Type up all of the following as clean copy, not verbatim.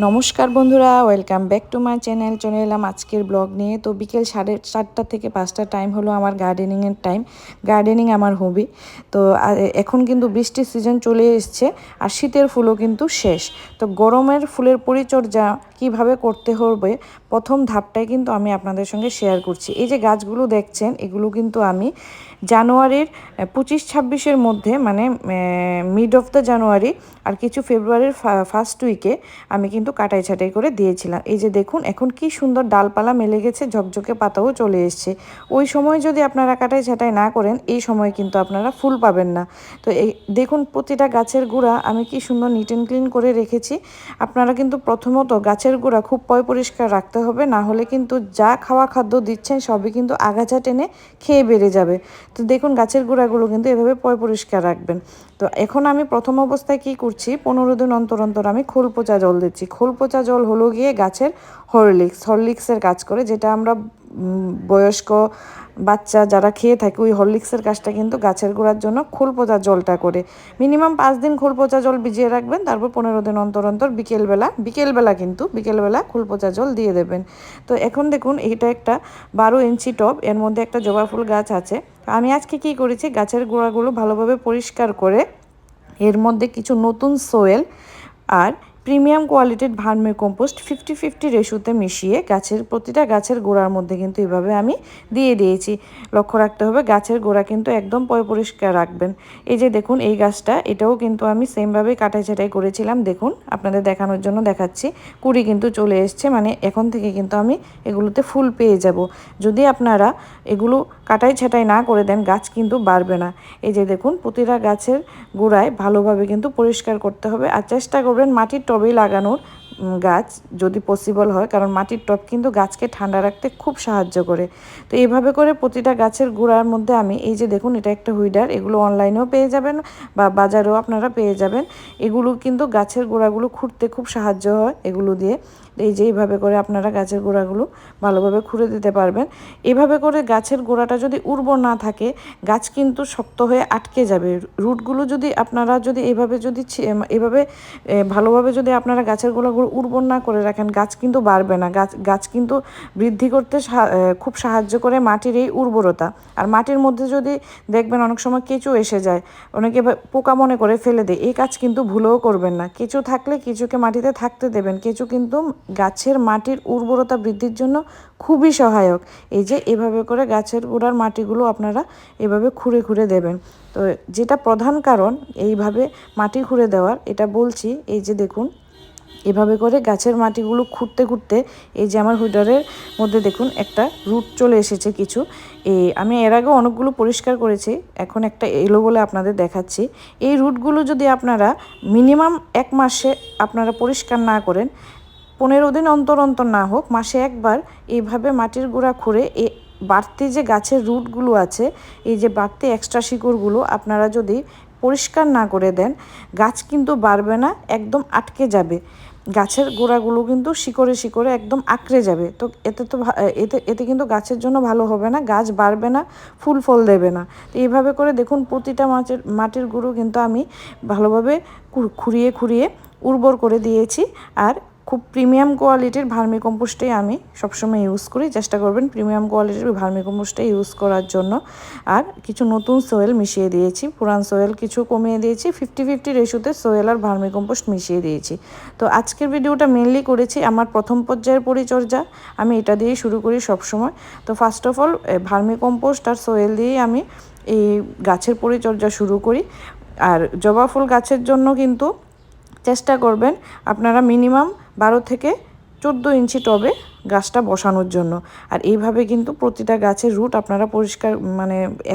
নমস্কার বন্ধুরা, welcome back to my channel. চলে এলাম আজকের ব্লগ নিয়ে। তো বিকেল 4:30 থেকে 5টা টাইম হলো আমার গার্ডেনিংয়ের টাইম। গার্ডেনিং আমার হবি। তো এখন কিন্তু বৃষ্টির সিজন চলে এসছে আর শীতের ফুলও কিন্তু শেষ। তো গরমের ফুলের পরিচর্যা কিভাবে করতে হবে প্রথম ধাপটাই কিন্তু আমি আপনাদের সঙ্গে শেয়ার করছি। এই যে গাছগুলো দেখছেন, এগুলো কিন্তু আমি জানুয়ারির 25-26-এর মধ্যে, মানে মিড অফ দ্য জানুয়ারি আর কিছু ফেব্রুয়ারির ফার্স্ট উইকে আমি কিন্তু কাটাই ছাটাই করে দিয়েছিলাম। এই যে দেখুন, এখন কি সুন্দর ডালপালা মেলে গেছে, ঝকঝকে পাতাও চলে এসছে। ওই সময় যদি আপনারা কাটাই ছাটাই না করেন, এই সময় কিন্তু আপনারা ফুল পাবেন না। তো এই দেখুন, প্রতিটা গাছের গোড়া আমি কি সুন্দর নিট অ্যান্ড ক্লিন করে রেখেছি। আপনারা কিন্তু প্রথমত গাছের গোড়া খুব পরিষ্কার রাখতে হবে, না হলে কিন্তু যা খাওয়া খাদ্য দিচ্ছেন সবই কিন্তু আগাছা টেনে খেয়ে বেড়ে যাবে। তো দেখুন, গাছের গোড়াগুলো কিন্তু এভাবে পরিষ্কার রাখবেন। তো এখন আমি প্রথম অবস্থায় কি করছি, 15 দিন অন্তর অন্তর আমি খোল পচা জল দিচ্ছি। খোল পচা জল হলো গিয়ে গাছের হরলিক্সের কাজ করে, যেটা আমরা বয়স্ক বাচ্চা যারা খেয়ে থাকে, ওই হরলিক্সের কাজটা কিন্তু গাছের গোড়ার জন্য খোল পচা জলটা করে। মিনিমাম 5 দিন খোল পচা জল ভিজিয়ে রাখবেন, তারপর 15 দিন অন্তর অন্তর বিকেলবেলা খোল পচা জল দিয়ে দেবেন। তো এখন দেখুন, এটা একটা 12 ইঞ্চি টব, এর মধ্যে একটা জবা ফুল গাছ আছে। আমি আজকে কি করেছি, গাছের গোড়াগুলো ভালোভাবে পরিষ্কার করে এর মধ্যে কিছু নতুন সোয়েল আর প্রিমিয়াম কোয়ালিটির ভার্মি কম্পোস্ট 50-50 রেশোতে মিশিয়ে প্রতিটা গাছের গোড়ার মধ্যে কিন্তু এভাবে আমি দিয়ে দিয়েছি। লক্ষ্য রাখতে হবে গাছের গোড়া কিন্তু একদম পরিষ্কার রাখবেন। এই যে দেখুন, এই গাছটা, এটাও কিন্তু আমি সেমভাবে কাটাই ছাটাই করেছিলাম। দেখুন, আপনাদের দেখানোর জন্য দেখাচ্ছি, কুড়ি কিন্তু চলে এসছে, মানে এখন থেকে কিন্তু আমি এগুলোতে ফুল পেয়ে যাব। যদি আপনারা এগুলো কাটাই ছাটাই না করে দেন, গাছ কিন্তু বাড়বে না। এই যে দেখুন, প্রতিটা গাছের গোড়ায় ভালোভাবে কিন্তু পরিষ্কার করতে হবে। আর চেষ্টা করবেন মাটির টবেই লাগানোর গাছ, যদি পসিবল হয়, কারণ মাটির টব কিন্তু গাছকে ঠান্ডা রাখতে খুব সাহায্য করে। তো এইভাবে করে প্রতিটা গাছের গোড়ার মধ্যে আমি, এই যে দেখুন, এটা একটা হুইডার, এগুলো অনলাইনেও পেয়ে যাবেন বা বাজারেও আপনারা পেয়ে যাবেন। এগুলো কিন্তু গাছের গোড়াগুলো খুঁড়তে খুব সাহায্য হয় এগুলো দিয়ে। এই যে এইভাবে করে আপনারা গাছের গোড়াগুলো ভালোভাবে খুঁড়ে দিতে পারবেন। এভাবে করে গাছের গোড়াটা যদি উর্বর না থাকে, গাছ কিন্তু শক্ত হয়ে আটকে যাবে। রুটগুলো যদি আপনারা এভাবে ভালোভাবে যদি আপনারা গাছের গোড়াগুলো উর্বর না করে রাখেন, গাছ কিন্তু বাড়বে না। গাছ কিন্তু বৃদ্ধি করতে খুব সাহায্য করে মাটির এই উর্বরতা। আর মাটির মধ্যে যদি দেখবেন অনেক সময় কেঁচো এসে যায়, অনেকে পোকা মনে করে ফেলে দেয়, এই কাজ কিন্তু ভুলেও করবেন না। কেঁচো থাকলে কেঁচোকে মাটিতে থাকতে দেবেন। কেঁচো কিন্তু গাছের মাটির উর্বরতা বৃদ্ধির জন্য খুবই সহায়ক। এই যে এভাবে করে গাছের গোড়ার মাটিগুলো আপনারা এভাবে খুঁড়ে দেবেন। তো যেটা প্রধান কারণ এইভাবে মাটি খুঁড়ে দেওয়ার, এটা বলছি, এই যে দেখুন, এভাবে করে গাছের মাটিগুলো খুঁড়তে এই যে আমার হুইডারের মধ্যে দেখুন একটা রুট চলে এসেছে কিছু। আমি এর আগেও অনেকগুলো পরিষ্কার করেছি, এখন একটা এলো বলে আপনাদের দেখাচ্ছি। এই রুটগুলো যদি আপনারা মিনিমাম 1 মাসে আপনারা পরিষ্কার না করেন, 15 দিন অন্তর অন্তর না হোক, মাসে একবার এইভাবে মাটির গোড়া খুঁড়ে বাড়তি যে গাছের রুটগুলো আছে, এই যে বাড়তি এক্সট্রা শিকড়গুলো আপনারা যদি পরিষ্কার না করে দেন, গাছ কিন্তু বাড়বে না, একদম আটকে যাবে। গাছের গোড়াগুলো কিন্তু শিকড়ে একদম আঁকড়ে যাবে। তো এতে কিন্তু গাছের জন্য ভালো হবে না, গাছ বাড়বে না, ফুল ফল দেবে না। তো এইভাবে করে দেখুন, প্রতিটা মাটির গুঁড়ো কিন্তু আমি ভালোভাবে খুঁড়িয়ে উর্বর করে দিয়েছি। আর খুব প্রিমিয়াম কোয়ালিটির ভার্মি কম্পোস্টই আমি সবসময় ইউজ করি। চেষ্টা করবেন প্রিমিয়াম কোয়ালিটির ভার্মি কম্পোস্টটাই ইউজ করার জন্য। আর কিছু নতুন সোয়েল মিশিয়ে দিয়েছি, পুরান সোয়েল কিছু কমিয়ে দিয়েছি, 50-50 রেশোতে সোয়েল আর ভার্মি কম্পোস্ট মিশিয়ে দিয়েছি। তো আজকের ভিডিওটা মেনলি করেছি আমার প্রথম পর্যায়ের পরিচর্যা, আমি এটা দিয়েই শুরু করি সবসময়। তো first of all vermicompost আর সোয়েল দিয়েই আমি এই গাছের পরিচর্যা শুরু করি। আর জবা ফুল গাছের জন্য কিন্তু চেষ্টা করবেন আপনারা মিনিমাম 12 থেকে 14 ইঞ্চি টবে গাছটা বসানোর জন্য। আর এইভাবে কিন্তু প্রতিটা গাছের রুট আপনারা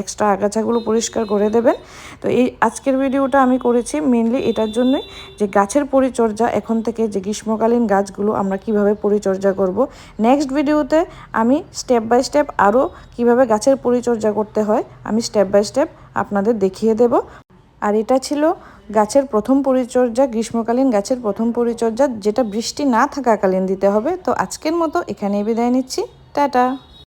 এক্সট্রা আগাছাগুলো পরিষ্কার করে দেবেন। তো এই আজকের ভিডিওটা আমি করেছি মেনলি এটার জন্যই, যে গাছের পরিচর্যা এখন থেকে, যে গ্রীষ্মকালীন গাছগুলো আমরা কিভাবে পরিচর্যা করব। নেক্সট ভিডিওতে আমি স্টেপ বাই স্টেপ আরও কিভাবে গাছের পরিচর্যা করতে হয় আমি স্টেপ বাই স্টেপ আপনাদের দেখিয়ে দেব। আর এটা ছিল গাছের প্রথম পরিচর্যা, গ্রীষ্মকালীন গাছের প্রথম পরিচর্যা, যেটা বৃষ্টি না থাকাকালীন দিতে হবে। তো আজকের মতো এখানেই বিদায় নিচ্ছি, টাটা।